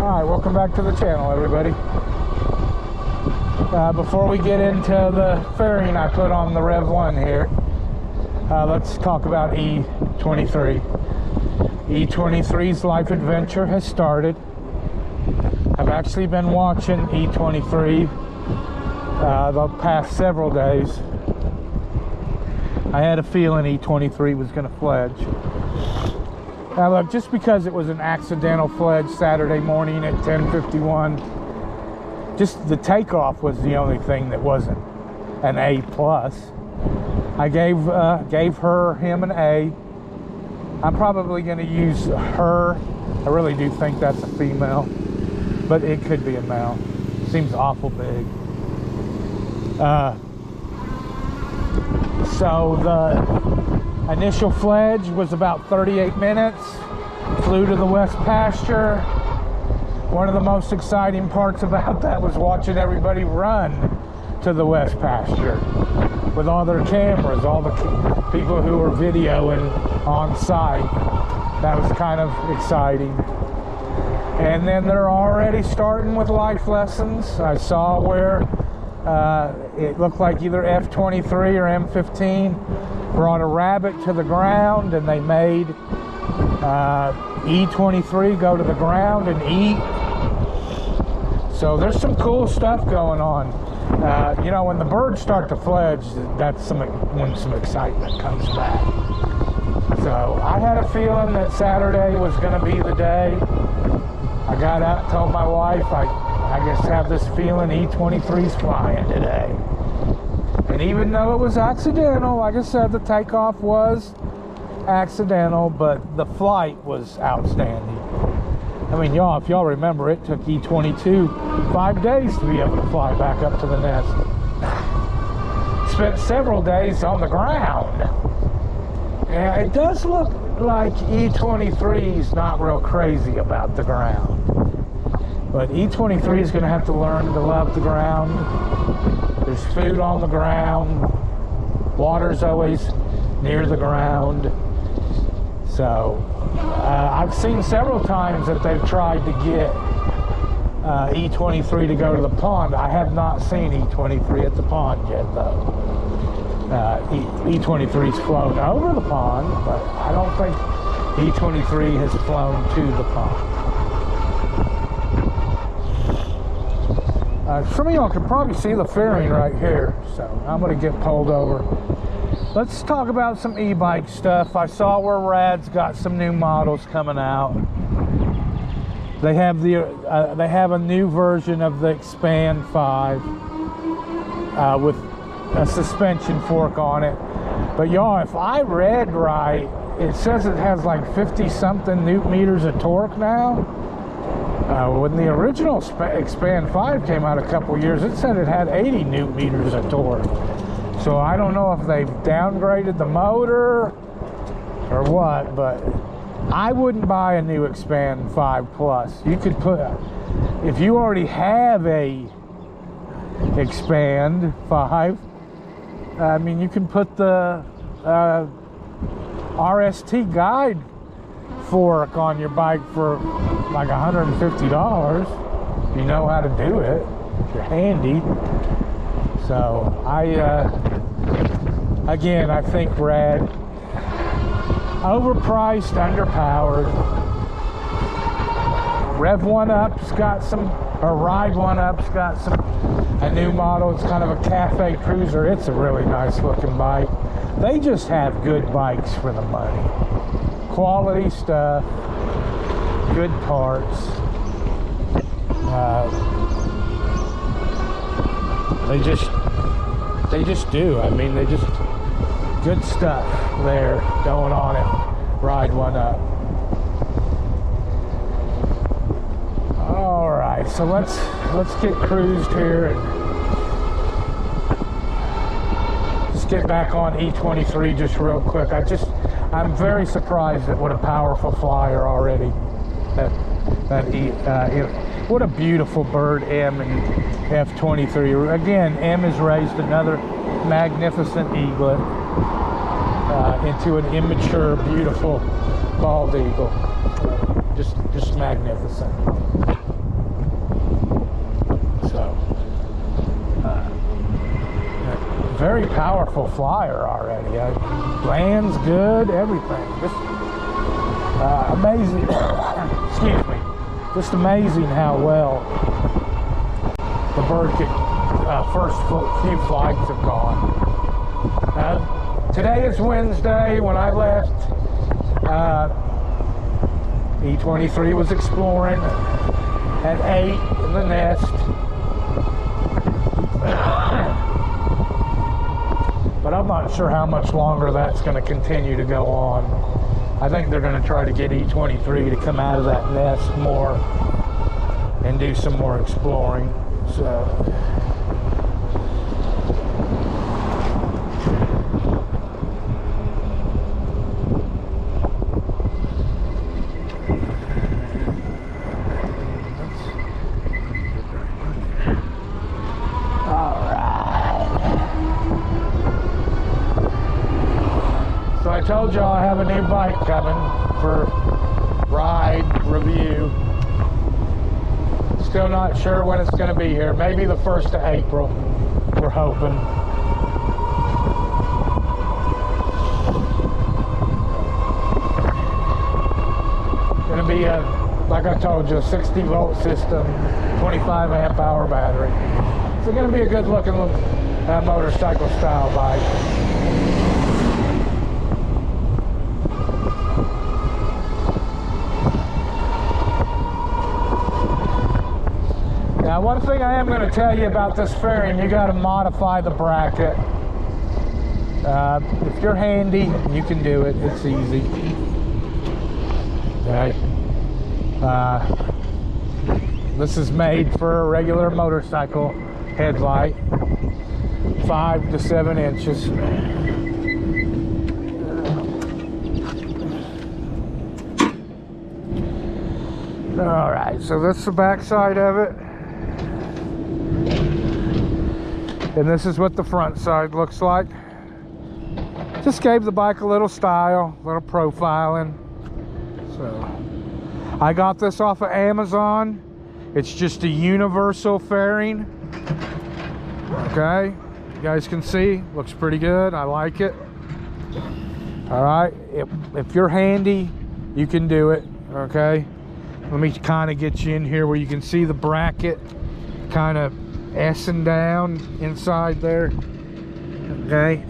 Alright, welcome back to the channel, everybody. Before we get into the fairing I put on the Rev 1 here, let's talk about E23. E23's life adventure has started. I've actually been watching E23 the past several days. I had a feeling E23 was going to fledge. Now look, just because it was an accidental fledge Saturday morning at 10:51, just the takeoff was the only thing that wasn't an A+. I gave him an A. I'm probably going to use her. I really do think that's a female, but it could be a male. Seems awful big. So the initial fledge was about 38 minutes. Flew to the west pasture. One of the most exciting parts about that was watching everybody run to the west pasture with all their cameras, all the people who were videoing on site. That was kind of exciting. And then they're already starting with life lessons. I saw where it looked like either F23 or M15 brought a rabbit to the ground, and they made E23 go to the ground and eat. So there's some cool stuff going on. You know, when the birds start to fledge, that's when some excitement comes back. So I had a feeling that Saturday was going to be the day. I got out, told my wife, I just have this feeling E23's flying today. And even though it was accidental, like I said, the takeoff was accidental, but the flight was outstanding. I mean, y'all, if y'all remember, it took E22 5 days to be able to fly back up to the nest. Spent several days on the ground. And it does look like E23's not real crazy about the ground. But E23 is going to have to learn to love the ground. There's food on the ground. Water's always near the ground. So I've seen several times that they've tried to get E23 to go to the pond. I have not seen E23 at the pond yet, though. E23's flown over the pond, but I don't think E23 has flown to the pond. Some of y'all can probably see the fairing right here, so I'm going to get pulled over. Let's talk about some e-bike stuff. I saw where Rad's got some new models coming out. They have a new version of the Expand 5 with a suspension fork on it. But y'all, if I read right, it says it has like 50-something newton meters of torque now. When the original Expand 5 came out a couple years, it said it had 80 newton meters of torque. So I don't know if they've downgraded the motor or what, but I wouldn't buy a new Expand 5 Plus. You could put, if you already have a Expand 5, I mean, you can put the RST guide fork on your bike for like $150. You know how to do it if you're handy. So again, I think Rad overpriced, underpowered. Rev 1-Up's got some, or Ride 1-Up's got a new model. It's kind of a cafe cruiser. It's a really nice looking bike. They just have good bikes for the money. Quality stuff, good parts. They just do. I mean, they just good stuff there going on at Ride 1-Up. All right, so let's get cruised here and just get back on E23 just real quick. I'm very surprised at what a powerful flyer already. What a beautiful bird M and F23. Again, M has raised another magnificent eaglet into an immature, beautiful bald eagle. Just magnificent. very powerful flyer already. Lands good, everything. Just amazing. Excuse me. Just amazing how well the bird first few flights have gone. Today is Wednesday. When I left, E23 was exploring at 8 in the nest. But I'm not sure how much longer that's going to continue to go on. I think they're going to try to get E23 to come out of that nest more and do some more exploring. So I told y'all I have a new bike coming for ride review. Still not sure when it's going to be here. Maybe the 1st of April, we're hoping. Going to be a, like I told you, a 60 volt system, 25 amp hour battery. It's going to be a good looking motorcycle style bike. Now, one thing I am going to tell you about this fairing, you got to modify the bracket. If you're handy, you can do it. It's easy. Okay. This is made for a regular motorcycle headlight, 5 to 7 inches. All right, so that's the back side of it. And this is what the front side looks like. Just gave the bike a little style, a little profiling. So I got this off of Amazon. It's just a universal fairing. Okay, you guys can see, looks pretty good. I like it. All right, if you're handy, you can do it. Okay, let me kind of get you in here where you can see the bracket kind of S-ing down inside there. Okay,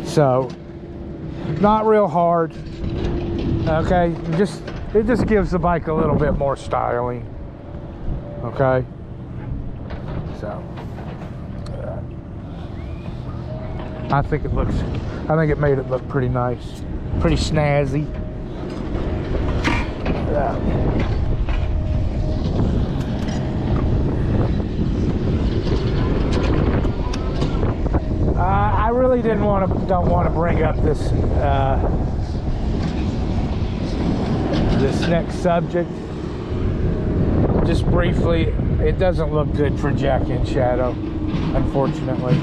so not real hard. Okay, it just gives the bike a little bit more styling. Okay, so I think it made it look pretty nice, pretty snazzy. I really don't want to bring up this this next subject. Just briefly, it doesn't look good for Jack in Shadow, unfortunately,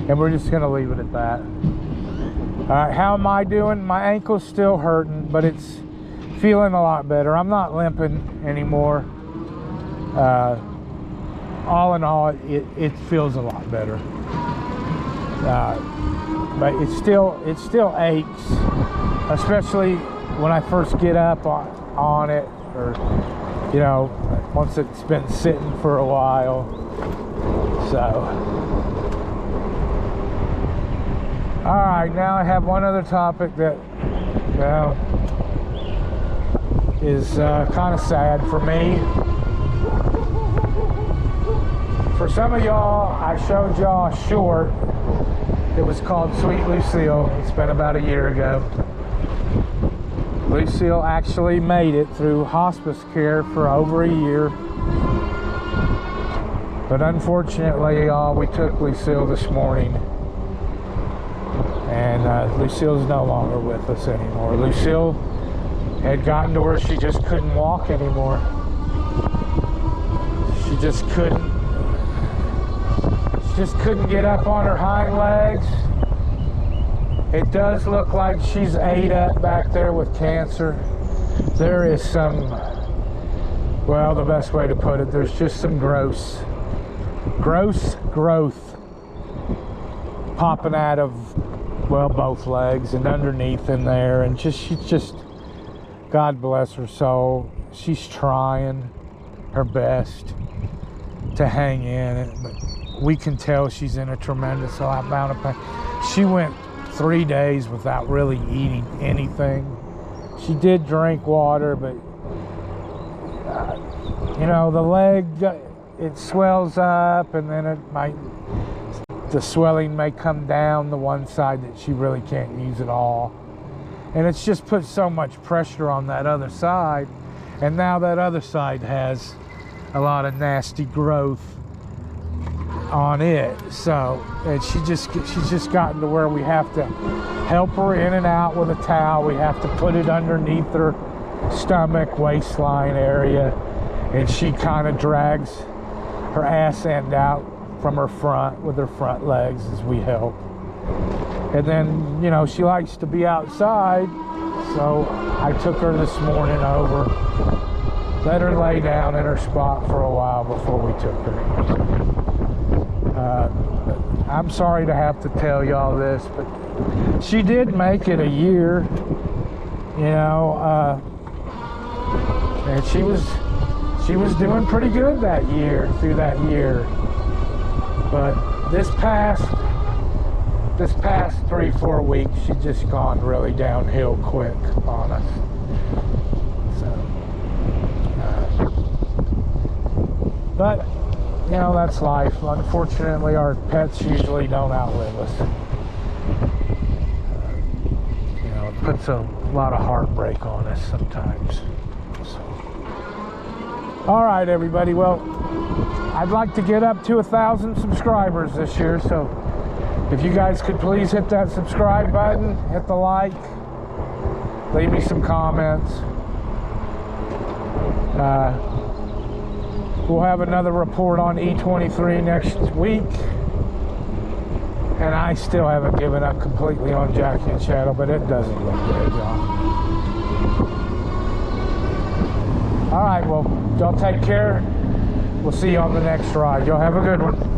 and we're just going to leave it at that. All right, how am I doing? My ankle's still hurting, but it's feeling a lot better. I'm not limping anymore. All in all, it feels a lot better. But it still aches, especially when I first get up on it, or you know, once it's been sitting for a while. So all right, now I have one other topic that, well, is kind of sad for me. For some of y'all, I showed y'all a short. It was called Sweet Lucille. It's been about a year ago. Lucille actually made it through hospice care for over a year. But unfortunately, y'all, we took Lucille this morning. And Lucille's no longer with us anymore. Lucille had gotten to where she just couldn't walk anymore. She just couldn't get up on her hind legs. It does look like she's ate up back there with cancer. There is some, well, the best way to put it, there's just some gross gross growth popping out of, well, both legs and underneath in there, and she's just, God bless her soul, she's trying her best to hang in, but we can tell she's in a tremendous amount of pain. She went 3 days without really eating anything. She did drink water, but you know, the leg, it swells up, and then the swelling may come down the one side that she really can't use at all, and it's just put so much pressure on that other side, and now that other side has a lot of nasty growth on it. So, and she's just gotten to where we have to help her in and out with a towel. We have to put it underneath her stomach, waistline area, and she kind of drags her ass end out from her front with her front legs as we help. And then, you know, she likes to be outside, so I took her this morning over, let her lay down in her spot for a while before we took her. I'm sorry to have to tell y'all this, but she did make it a year, you know, and she was doing pretty good that year, through that year. But this past 3-4 weeks, she's just gone really downhill quick on us. So, but you know, that's life. Unfortunately, our pets usually don't outlive us. You know, it puts a lot of heartbreak on us sometimes. So. All right, everybody. Well, I'd like to get up to 1,000 subscribers this year, so if you guys could please hit that subscribe button, hit the like, leave me some comments. We'll have another report on E23 next week, and I still haven't given up completely on Jackie and Shadow, but it doesn't look good, y'all. All right, well, y'all take care. We'll see you on the next ride. Y'all have a good one.